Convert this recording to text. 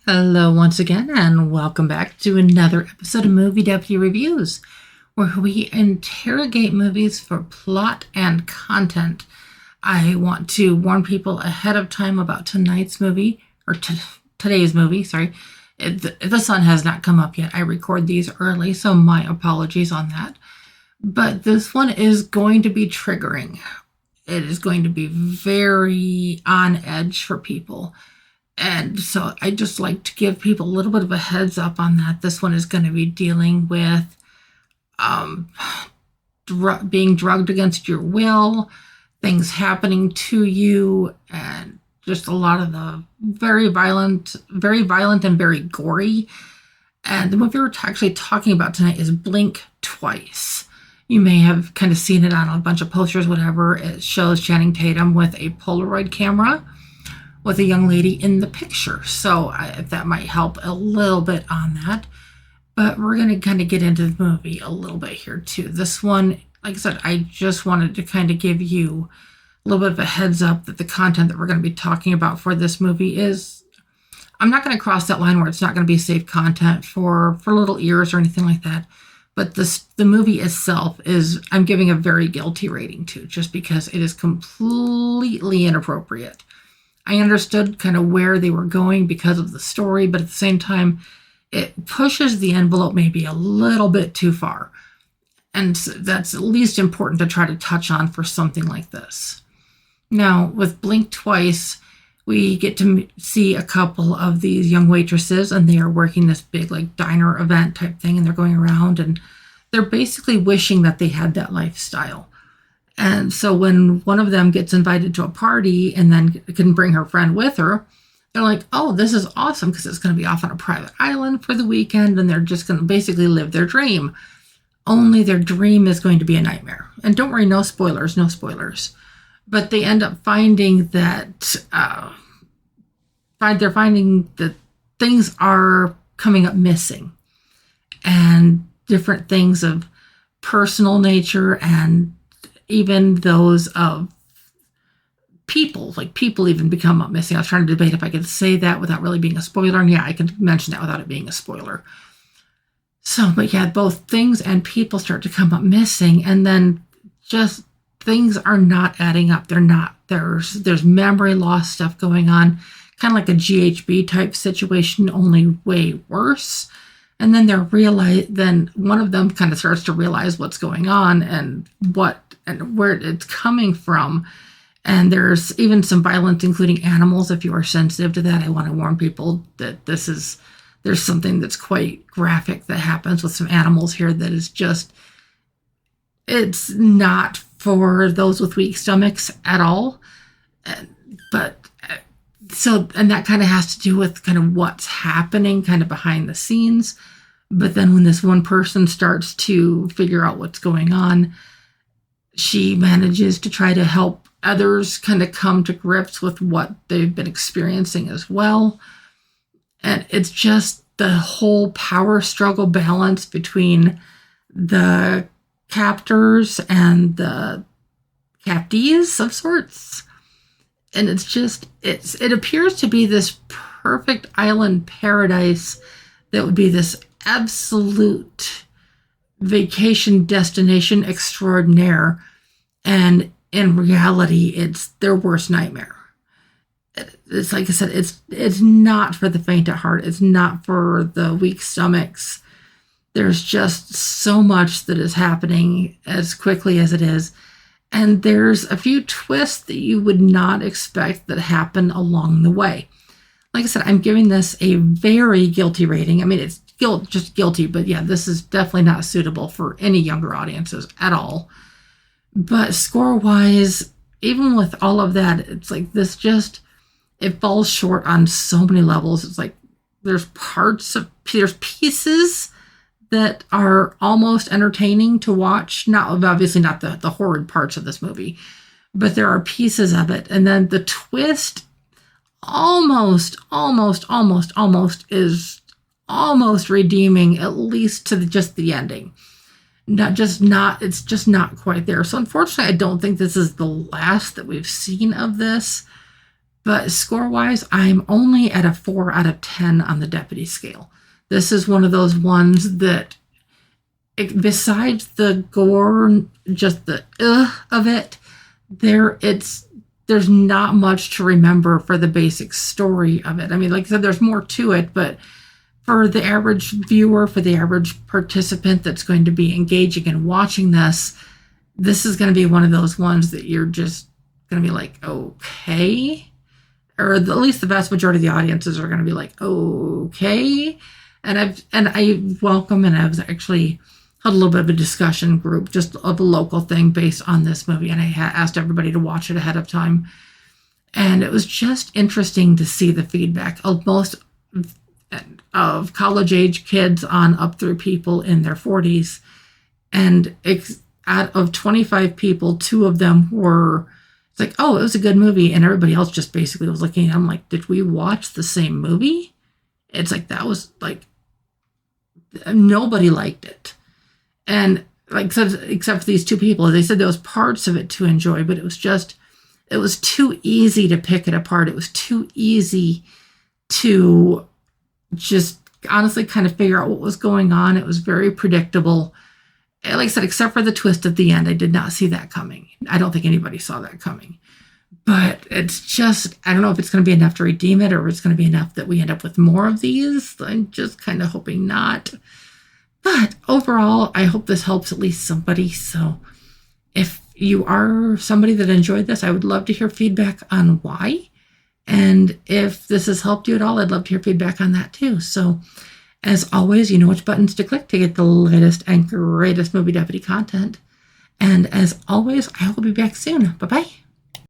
Hello once again, and welcome back to another episode of Movie Deputy Reviews, where we interrogate movies for plot and content. I want to warn people ahead of time about tonight's movie, or today's movie, sorry. The sun has not come up yet. I record these early, so my apologies on that. But this one is going to be triggering. It is going to be very on edge for people. And so I just like to give people a little bit of a heads up on that. This one is going to be dealing with being drugged against your will, things happening to you, and just a lot of the very violent and very gory. And the movie we're actually talking about tonight is Blink Twice. You may have kind of seen it on a bunch of posters, whatever. It shows Channing Tatum with a Polaroid camera with a young lady in the picture. So that might help a little bit on that. But we're going to kind of get into the movie a little bit here too. This one, like I said, I just wanted to kind of give you a little bit of a heads up that the content that we're going to be talking about for this movie is, I'm not going to cross that line where it's not going to be safe content for little ears or anything like that. But the movie itself is, I'm giving a very guilty rating to, just because it is completely inappropriate. I understood kind of where they were going because of the story, but at the same time, it pushes the envelope maybe a little bit too far. And that's at least important to try to touch on for something like this. Now, with Blink Twice, we get to see a couple of these young waitresses, and they are working this big like diner event type thing, and they're going around, and they're basically wishing that they had that lifestyle. And so when one of them gets invited to a party and then can bring her friend with her, they're like, oh, this is awesome because it's going to be off on a private island for the weekend, and they're just going to basically live their dream. Only their dream is going to be a nightmare. And don't worry, no spoilers. But they end up finding that they're finding that things are coming up missing, and different things of personal nature, and even those of people, like people even become up missing. I was trying to debate if I could say that without really being a spoiler. And yeah, I can mention that without it being a spoiler. So, but yeah, both things and people start to come up missing, and then just things are not adding up. They're not. There's memory loss stuff going on, kind of like a GHB type situation, only way worse. And then then one of them kind of starts to realize what's going on and where it's coming from. And there's even some violence, including animals. If you are sensitive to that, I want to warn people that there's something that's quite graphic that happens with some animals here that is just, it's not for those with weak stomachs at all. But that kind of has to do with kind of what's happening kind of behind the scenes. But then when this one person starts to figure out what's going on, she manages to try to help others kind of come to grips with what they've been experiencing as well. And it's just the whole power struggle balance between the captors and the captees of sorts. And it's just, it appears to be this perfect island paradise that would be this absolute vacation destination extraordinaire. And in reality, it's their worst nightmare. It's like I said, it's not for the faint at heart. It's not for the weak stomachs. There's just so much that is happening as quickly as it is. And there's a few twists that you would not expect that happen along the way. Like I said, I'm giving this a very guilty rating. I mean, it's just guilty, but yeah, this is definitely not suitable for any younger audiences at all. But score-wise, even with all of that, it's like this just, it falls short on so many levels. It's like there's pieces that are almost entertaining to watch. Obviously not the horrid parts of this movie, but there are pieces of it. And then the twist almost is almost redeeming, at least to just the ending. It's just not quite there. So unfortunately, I don't think this is the last that we've seen of this. But score-wise, I'm only at a 4 out of 10 on the Deputy scale. This is one of those ones that, besides the gore, just the of it, there's not much to remember for the basic story of it. I mean, like I said, there's more to it, but for the average viewer, for the average participant that's going to be engaging and watching this is going to be one of those ones that you're just going to be like, okay. Or at least the vast majority of the audiences are going to be like, okay. And I welcome, and I was actually had a little bit of a discussion group, just of a local thing based on this movie. And I asked everybody to watch it ahead of time. And it was just interesting to see the feedback of most of college age kids on up through people in their 40s. And out of 25 people, 2 of them were, it's like, oh, it was a good movie. And everybody else just basically was looking at them like, did we watch the same movie? It's like, that was like, nobody liked it. And like, except for these 2 people, they said there was parts of it to enjoy, but it was too easy to pick it apart. It was too easy to just honestly kind of figure out what was going on. It was very predictable. And like I said, except for the twist at the end, I did not see that coming. I don't think anybody saw that coming. But it's just, I don't know if it's going to be enough to redeem it, or if it's going to be enough that we end up with more of these. I'm just kind of hoping not. But overall, I hope this helps at least somebody. So if you are somebody that enjoyed this, I would love to hear feedback on why. And if this has helped you at all, I'd love to hear feedback on that too. So as always, you know which buttons to click to get the latest and greatest Movie Deputy content. And as always, I will be back soon. Bye-bye.